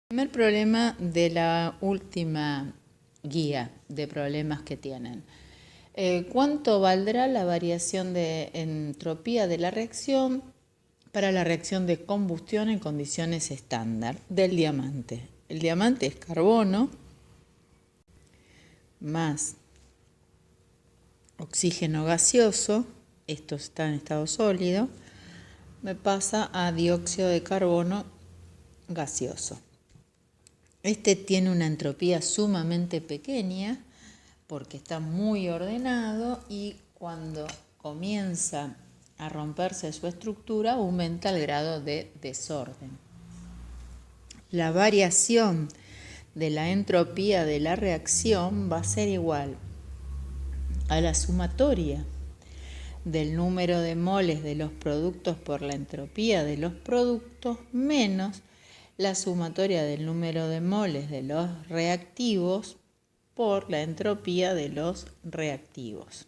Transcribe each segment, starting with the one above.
Primer problema de la última guía de problemas que tienen. ¿Cuánto valdrá la variación de entropía de la reacción para la reacción de combustión en condiciones estándar del diamante? El diamante es carbono más oxígeno gaseoso, esto está en estado sólido, me pasa a dióxido de carbono gaseoso. Este tiene una entropía sumamente pequeña porque está muy ordenado y cuando comienza a romperse su estructura aumenta el grado de desorden. La variación de la entropía de la reacción va a ser igual a la sumatoria del número de moles de los productos por la entropía de los productos menos la sumatoria del número de moles de los reactivos por la entropía de los reactivos.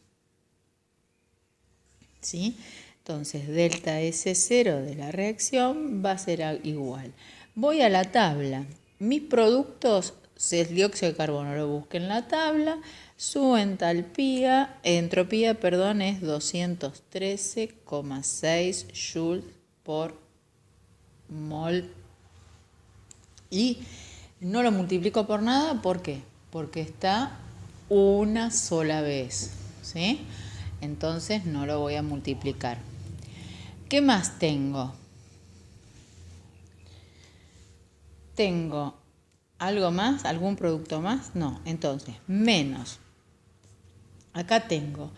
¿Sí? Entonces, delta S0 de la reacción va a ser igual. Voy a la tabla. Mis productos, el dióxido de carbono, lo busqué en la tabla. Su entropía es 213,6 joules por mol. Y no lo multiplico por nada, ¿por qué? Porque está una sola vez, ¿sí? Entonces no lo voy a multiplicar. ¿Qué más tengo? ¿Tengo algo más? ¿Algún producto más? No. Entonces, menos. Acá tengo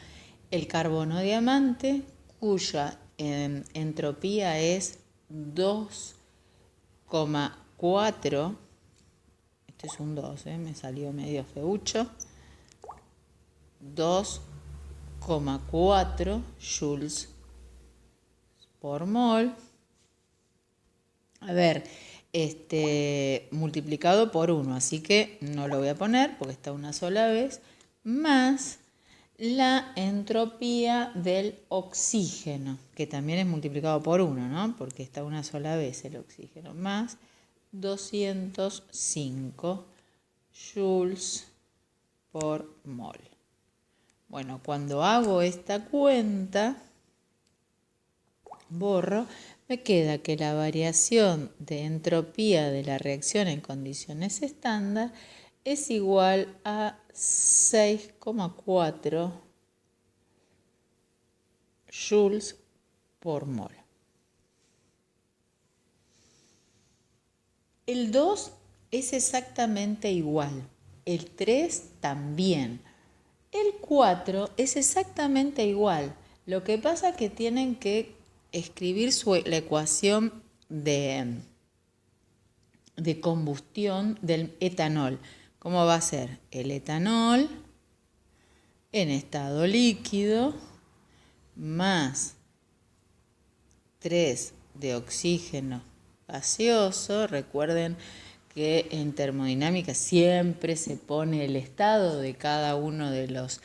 el carbono diamante, cuya entropía es 2,4. Este es un 2, me salió medio feucho. 2,4 joules por mol. A ver, multiplicado por 1, así que no lo voy a poner porque está una sola vez, más la entropía del oxígeno, que también es multiplicado por 1, ¿no? Porque está una sola vez el oxígeno, más 205 joules por mol. Bueno, cuando hago esta cuenta, borro, me queda que la variación de entropía de la reacción en condiciones estándar es igual a 6,4 joules por mol. El 2 es exactamente igual, el 3 también. El 4 es exactamente igual. Lo que pasa es que tienen que escribir la ecuación de combustión del etanol. ¿Cómo va a ser? El etanol en estado líquido más 3 de oxígeno gaseoso. Recuerden que en termodinámica siempre se pone el estado de cada uno de los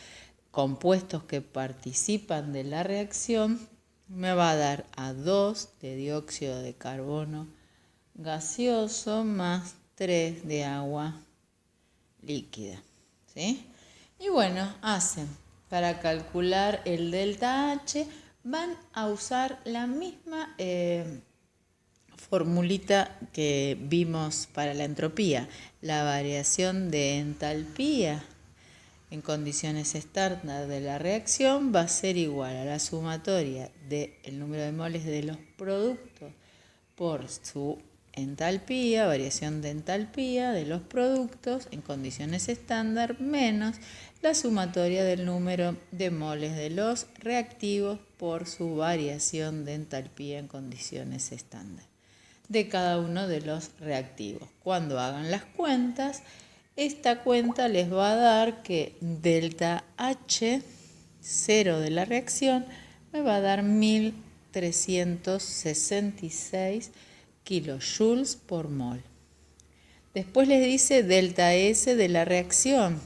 compuestos que participan de la reacción. Me va a dar a 2 de dióxido de carbono gaseoso más 3 de agua líquida, ¿sí? Y bueno, para calcular el delta H, van a usar la misma formulita que vimos para la entropía. La variación de entalpía en condiciones estándar de la reacción va a ser igual a la sumatoria del número de moles de los productos por su entalpía, variación de entalpía de los productos en condiciones estándar, menos la sumatoria del número de moles de los reactivos por su variación de entalpía en condiciones estándar de cada uno de los reactivos. Cuando hagan las cuentas, esta cuenta les va a dar que delta H, 0 de la reacción, me va a dar 1366 kilojoules por mol. Después les dice delta S de la reacción,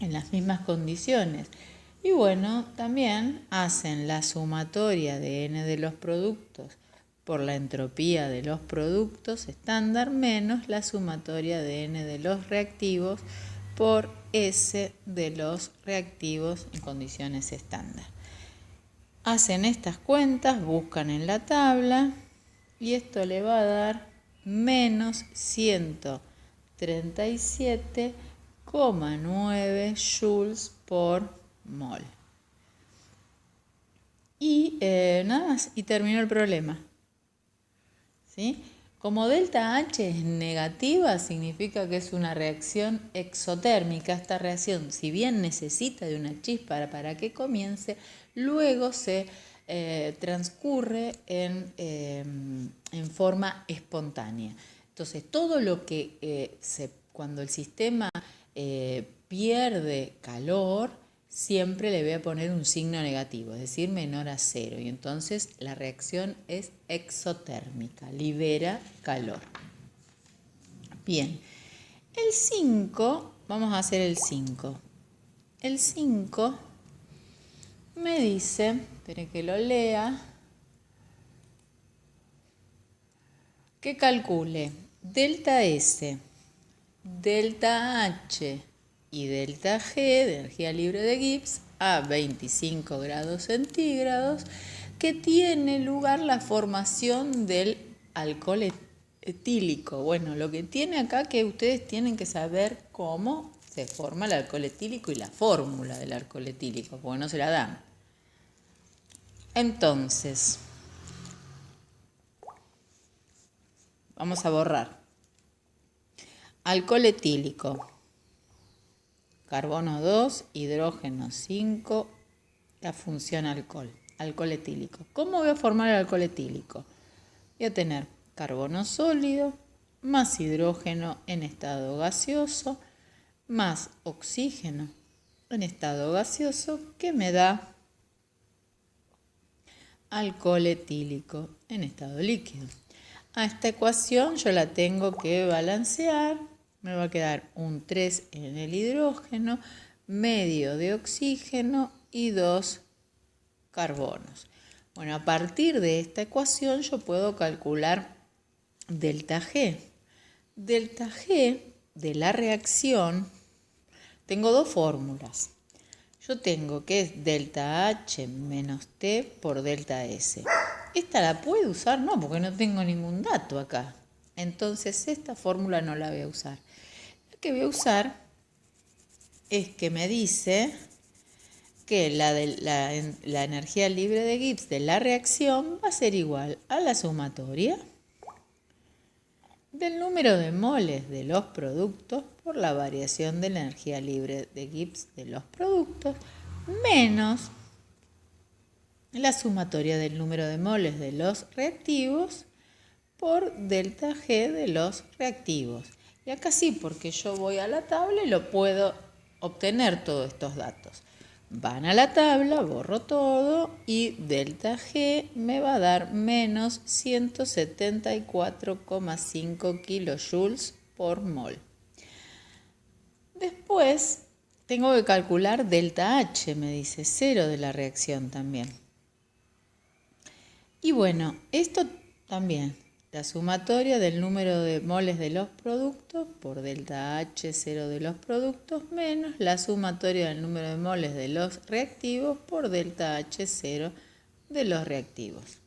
en las mismas condiciones. Y bueno, también hacen la sumatoria de N de los productos por la entropía de los productos estándar menos la sumatoria de N de los reactivos por S de los reactivos en condiciones estándar. Hacen estas cuentas, buscan en la tabla y esto le va a dar menos 137,9 joules por mol. Y nada más, y terminó el problema. ¿Sí? Como delta H es negativa, significa que es una reacción exotérmica. Esta reacción, si bien necesita de una chispa para que comience, luego se transcurre en forma espontánea. Entonces, todo lo que cuando el sistema pierde calor, siempre le voy a poner un signo negativo, es decir, menor a 0. Y entonces la reacción es exotérmica, libera calor. Bien, el 5, vamos a hacer el 5. El 5 me dice, esperen que lo lea, que calcule delta S, delta H y delta G de energía libre de Gibbs a 25 grados centígrados, que tiene lugar la formación del alcohol etílico. Bueno, lo que tiene acá que ustedes tienen que saber cómo se forma el alcohol etílico y la fórmula del alcohol etílico, porque no se la dan. Entonces, vamos a borrar. Alcohol etílico. Carbono 2, hidrógeno 5, la función alcohol etílico. ¿Cómo voy a formar el alcohol etílico? Voy a tener carbono sólido más hidrógeno en estado gaseoso más oxígeno en estado gaseoso, que me da alcohol etílico en estado líquido. A esta ecuación yo la tengo que balancear. Me va a quedar un 3 en el hidrógeno, medio de oxígeno y 2 carbonos. Bueno, a partir de esta ecuación yo puedo calcular delta G. Delta G de la reacción, tengo dos fórmulas. Yo tengo que es delta H menos T por delta S. ¿Esta la puedo usar? No, porque no tengo ningún dato acá. Entonces esta fórmula no la voy a usar. Lo que voy a usar es que me dice que la energía libre de Gibbs de la reacción va a ser igual a la sumatoria del número de moles de los productos por la variación de la energía libre de Gibbs de los productos menos la sumatoria del número de moles de los reactivos por delta G de los reactivos. Y acá sí, porque yo voy a la tabla y lo puedo obtener todos estos datos. Van a la tabla, borro todo y delta G me va a dar menos 174,5 kilojoules por mol. Después tengo que calcular delta H, me dice 0 de la reacción también. Y bueno, esto también, la sumatoria del número de moles de los productos por delta H 0 de los productos menos la sumatoria del número de moles de los reactivos por delta H 0 de los reactivos.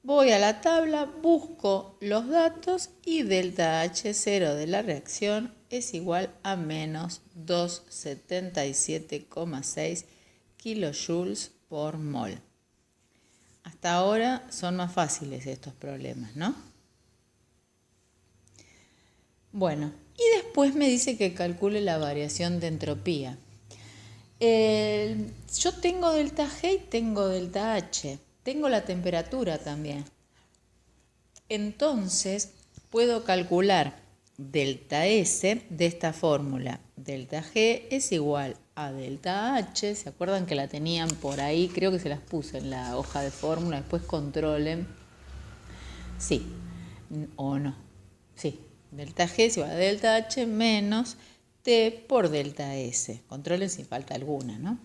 Voy a la tabla, busco los datos y delta H 0 de la reacción es igual a menos 277,6 kilojoules por mol. Hasta ahora son más fáciles estos problemas, ¿no? Bueno, y después me dice que calcule la variación de entropía. Yo tengo delta G y tengo delta H. Tengo la temperatura también. Entonces, puedo calcular delta S de esta fórmula. Delta G es igual a delta H. ¿Se acuerdan que la tenían por ahí? Creo que se las puse en la hoja de fórmula. Después controlen. Sí o no. Sí. Delta G es igual a delta H menos T por delta S. Controlen si falta alguna, ¿no?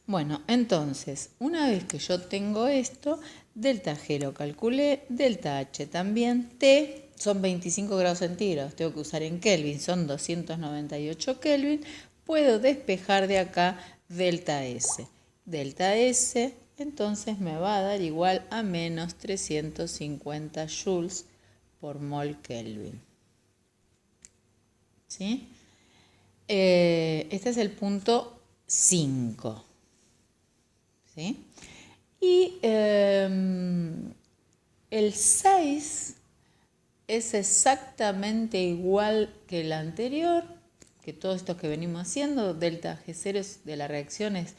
Bueno, entonces, una vez que yo tengo esto, delta G lo calculé, delta H también, T son 25 grados centígrados, tengo que usar en Kelvin, son 298 Kelvin, puedo despejar de acá delta S. Delta S, entonces me va a dar igual a menos 350 joules por mol Kelvin. ¿Sí? Este es el punto 5. ¿Sí? Y el 6 es exactamente igual que el anterior, que todos estos que venimos haciendo. Delta G0 de la reacción es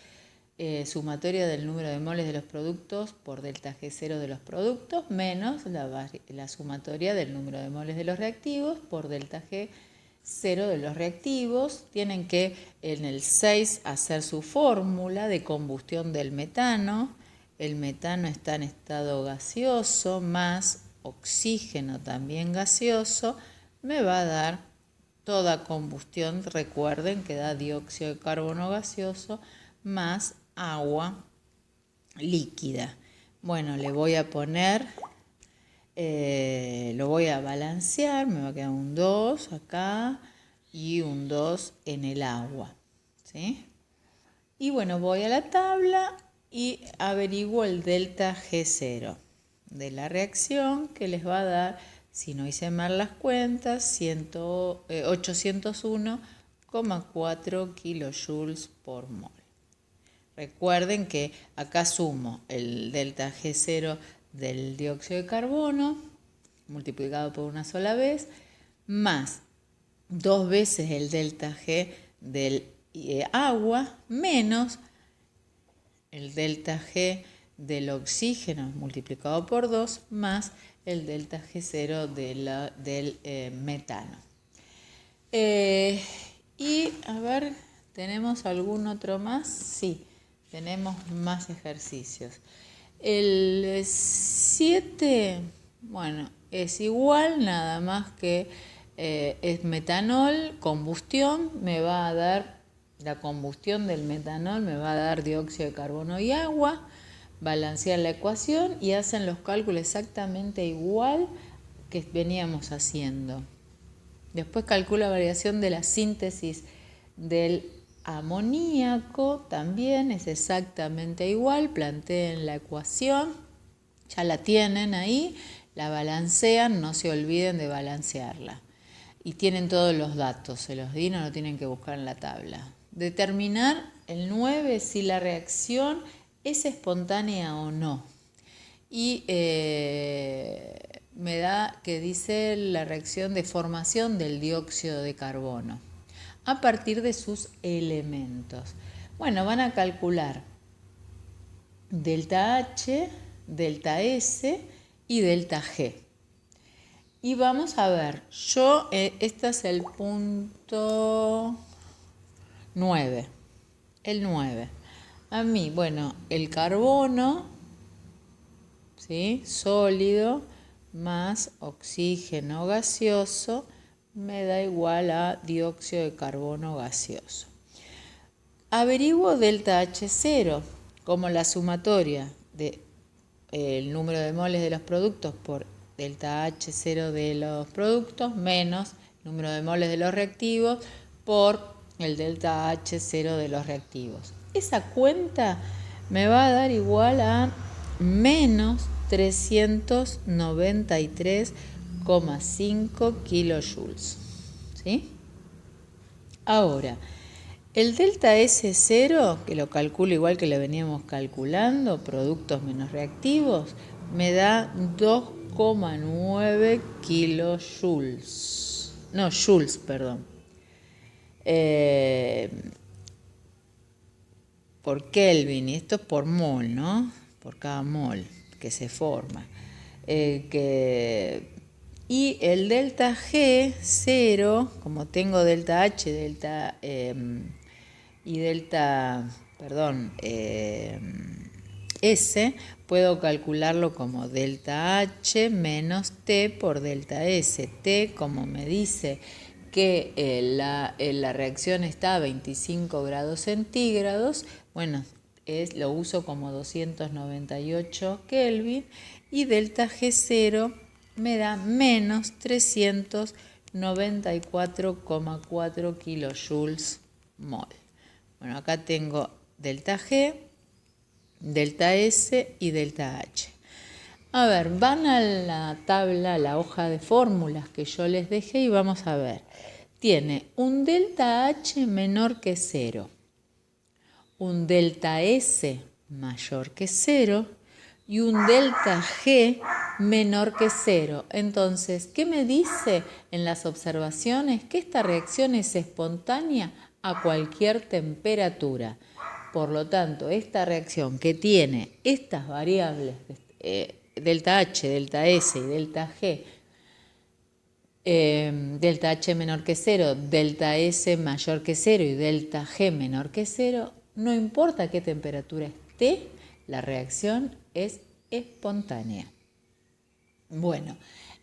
sumatoria del número de moles de los productos por delta G0 de los productos menos la sumatoria del número de moles de los reactivos por delta G0 de los reactivos. Tienen que en el 6 hacer su fórmula de combustión del metano. El metano está en estado gaseoso más oxígeno también gaseoso, me va a dar toda combustión, recuerden que da dióxido de carbono gaseoso más agua líquida. Bueno, le voy a poner, lo voy a balancear, me va a quedar un 2 acá y un 2 en el agua, ¿sí? Y bueno, voy a la tabla y averiguo el delta G0 de la reacción que les va a dar, si no hice mal las cuentas, 801,4 kilojoules por mol. Recuerden que acá sumo el delta G0 del dióxido de carbono multiplicado por una sola vez, más 2 veces el delta G del agua, menos el delta G del oxígeno multiplicado por 2 más el delta G0 del metano. Y a ver, ¿tenemos algún otro más? Sí, tenemos más ejercicios. El 7, bueno, es igual, nada más que es metanol, combustión, me va a dar, la combustión del metanol me va a dar dióxido de carbono y agua. Balancear la ecuación y hacen los cálculos exactamente igual que veníamos haciendo. Después calcula la variación de la síntesis del amoníaco, también es exactamente igual, planteen la ecuación, ya la tienen ahí, la balancean, no se olviden de balancearla. Y tienen todos los datos, se los di, no lo tienen que buscar en la tabla. Determinar el 9 si la reacción es espontánea o no. Y me da que dice la reacción de formación del dióxido de carbono a partir de sus elementos. Bueno, van a calcular delta H, delta S y delta G. Y vamos a ver, este es el punto 9, el 9. A mí, bueno, el carbono, ¿sí?, sólido más oxígeno gaseoso me da igual a dióxido de carbono gaseoso. Averiguo delta H0 como la sumatoria del número de moles de los productos por delta H0 de los productos menos el número de moles de los reactivos por el delta H0 de los reactivos. Esa cuenta me va a dar igual a menos 393,5 kilojoules. ¿Sí? Ahora, el delta S0, que lo calculo igual que lo veníamos calculando, productos menos reactivos, me da 2,9 kilojoules. No, joules, perdón. Por Kelvin, y esto es por mol, ¿no? Por cada mol que se forma. Y el delta G0, como tengo delta H, S, puedo calcularlo como delta H menos T por delta S. T, como me dice que la reacción está a 25 grados centígrados, bueno, lo uso como 298 Kelvin y delta G0 me da menos 394,4 kilojoules mol. Bueno, acá tengo delta G, delta S y delta H. A ver, van a la tabla, a la hoja de fórmulas que yo les dejé y vamos a ver. Tiene un delta H menor que 0, un delta S mayor que 0 y un delta G menor que 0. Entonces, ¿qué me dice en las observaciones? Que esta reacción es espontánea a cualquier temperatura. Por lo tanto, esta reacción que tiene estas variables, delta H, delta S y delta G, delta H menor que 0, delta S mayor que 0 y delta G menor que 0, no importa qué temperatura esté, la reacción es espontánea. Bueno,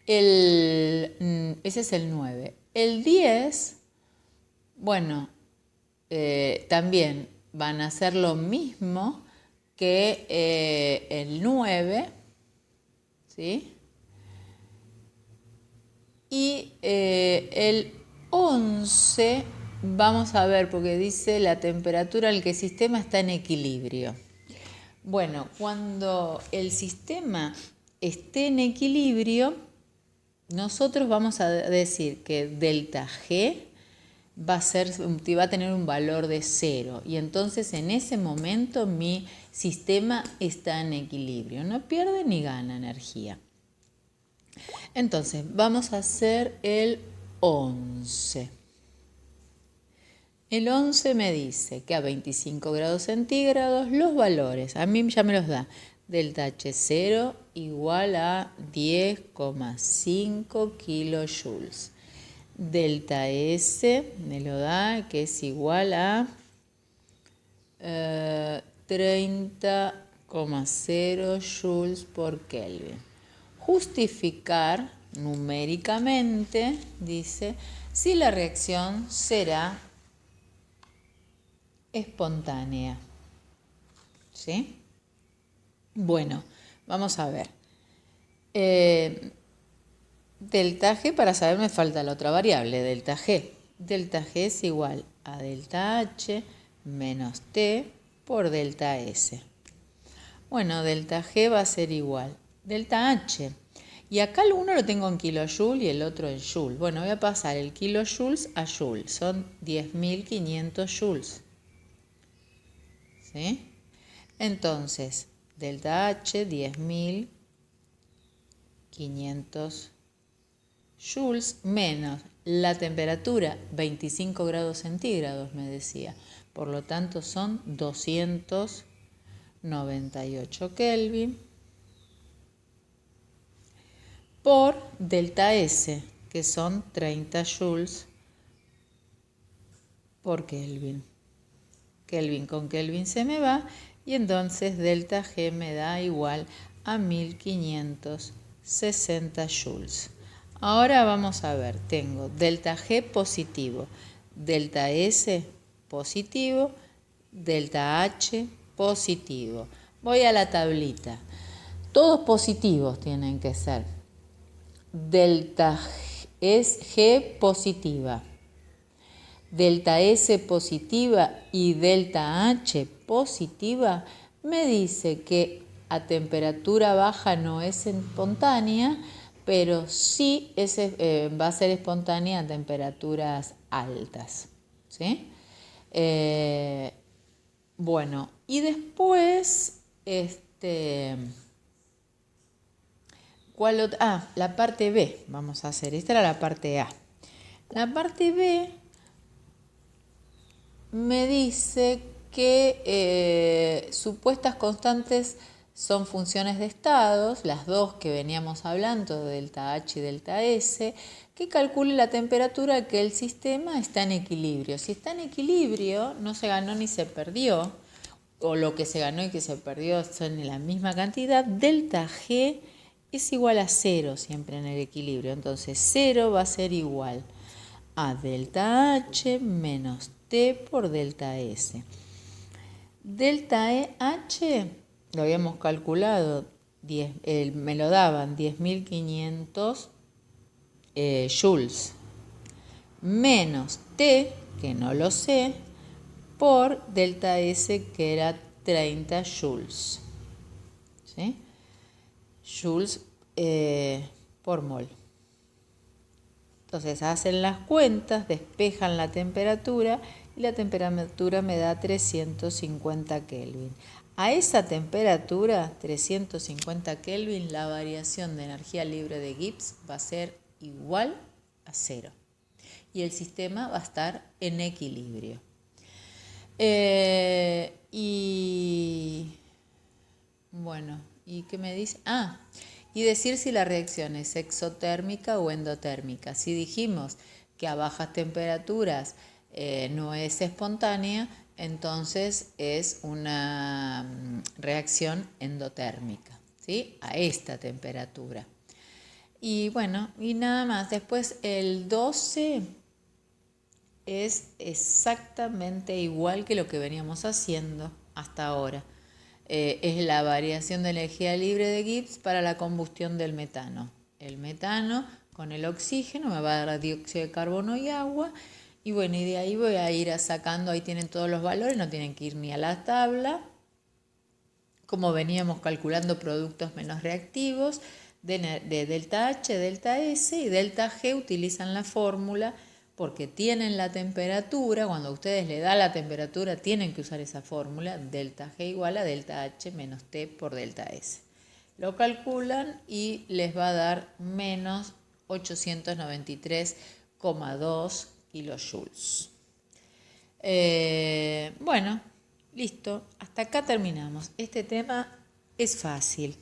ese es el 9. El 10, bueno, también van a hacer lo mismo que el 9, ¿sí? Y el 11, vamos a ver, porque dice la temperatura al que el sistema está en equilibrio. Bueno, cuando el sistema esté en equilibrio, nosotros vamos a decir que delta G va a tener un valor de 0 y entonces en ese momento mi sistema está en equilibrio, no pierde ni gana energía. Entonces vamos a hacer el 11. El 11 me dice que a 25 grados centígrados los valores, a mí ya me los da, delta H0 igual a 10,5 kilojoules. Delta S me lo da que es igual a 30,0 joules por Kelvin. Justificar numéricamente, dice, si la reacción será espontánea. ¿Sí? Bueno, vamos a ver. Delta G, para saber me falta la otra variable, delta G. Delta G es igual a delta H menos T por delta S. Bueno, delta G va a ser igual delta H. Y acá el uno lo tengo en kilojoule y el otro en joule. Bueno, voy a pasar el kilojoules a joule. Son 10.500 joules. ¿Sí? Entonces, delta H, 10.500 joules menos la temperatura, 25 grados centígrados, me decía. Por lo tanto, son 298 Kelvin por delta S, que son 30 joules por Kelvin. Kelvin con Kelvin se me va y entonces delta G me da igual a 1560 joules. Ahora vamos a ver, tengo delta G positivo, delta S positivo, delta H positivo. Voy a la tablita. Todos positivos tienen que ser. Delta es G positiva, delta S positiva y delta H positiva, me dice que a temperatura baja no es espontánea, pero sí va a ser espontánea a temperaturas altas. ¿Sí? Bueno, y después, ¿cuál otra? La parte B vamos a hacer. Esta era la parte A. La parte B me dice que supuestas constantes son funciones de estados, las dos que veníamos hablando, delta H y delta S, que calcule la temperatura que el sistema está en equilibrio. Si está en equilibrio, no se ganó ni se perdió, o lo que se ganó y que se perdió son en la misma cantidad, delta G es igual a 0 siempre en el equilibrio. Entonces 0 va a ser igual a delta H menos T por delta S. Delta H lo habíamos calculado, me lo daban 10.500 joules, menos T, que no lo sé, por delta S, que era 30 joules. ¿Sí? Joules por mol. Entonces hacen las cuentas, despejan la temperatura y la temperatura me da 350 Kelvin. A esa temperatura, 350 Kelvin, la variación de energía libre de Gibbs va a ser igual a 0. Y el sistema va a estar en equilibrio. Y bueno, ¿y qué me dice? Y decir si la reacción es exotérmica o endotérmica. Si dijimos que a bajas temperaturas no es espontánea, entonces es una reacción endotérmica, ¿sí? A esta temperatura. Y bueno, y nada más. Después el 12 es exactamente igual que lo que veníamos haciendo hasta ahora. Es la variación de energía libre de Gibbs para la combustión del metano. El metano con el oxígeno me va a dar dióxido de carbono y agua. Y bueno, y de ahí voy a ir sacando, ahí tienen todos los valores, no tienen que ir ni a la tabla. Como veníamos calculando productos menos reactivos, de delta H, delta S y delta G utilizan la fórmula porque tienen la temperatura. Cuando ustedes le dan la temperatura tienen que usar esa fórmula, delta G igual a delta H menos T por delta S. Lo calculan y les va a dar menos 893,2 kilojoules. Bueno, listo, hasta acá terminamos. Este tema es fácil.